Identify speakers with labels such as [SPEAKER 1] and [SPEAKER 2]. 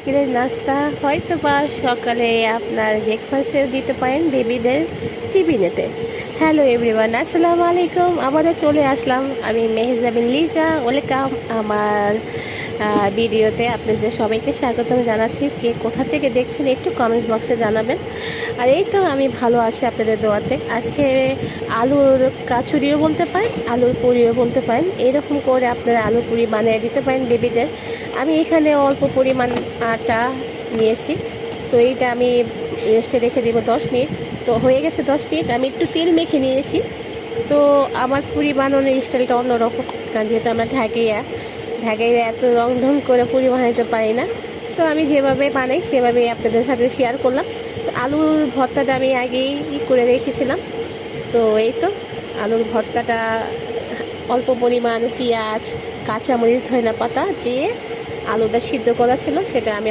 [SPEAKER 1] বিকেলের নাস্তা হয়তো বা সকালে আপনার ব্রেকফাস্টেও দিতে পারেন বেবিদের টিফিনেতে। হ্যালো এভরিওয়ান, আসসালামু আলাইকুম। আবারও চলে আসলাম আমি মেহজাবিন লিজা। ওয়েলকাম আমার ভিডিওতে আপনাদের সবাইকে স্বাগতম জানাচ্ছি। কে কোথা থেকে দেখছেন একটু কমেন্টস বক্সে জানাবেন। আর এই তো আমি ভালো আছি আপনাদের দোয়াতে। আজকে আলুর কাচুরিও বলতে পারেন, আলুর পুরিও বলতে পারেন, এরকম করে আপনারা আলু পুরি বানিয়ে দিতে পারেন বেবিদের। আমি এখানে অল্প পরিমাণ আটা নিয়েছি, তো এইটা আমি রেস্টে রেখে দেবো 10 মিনিট। তো হয়ে গেছে 10 মিনিট। আমি একটু তেল মেখে নিয়েছি। তো আমার পুরি বানানোর স্টাইলটা অন্যরকম, কারণ যেহেতু আমরা ঢাকাইয়া এত রং ঢং করে পুরি বানাইতে পারি না। তো আমি যেভাবে বানাই সেভাবেই আপনাদের সাথে শেয়ার করলাম। তো আলুর ভর্তাটা আমি আগেই করে রেখেছিলাম। তো এই তো আলুর ভর্তাটা অল্প পরিমাণ পেঁয়াজ, কাঁচামরিচ, ধনিয়া পাতা দিয়ে আলুটা সিদ্ধ করা ছিল, সেটা আমি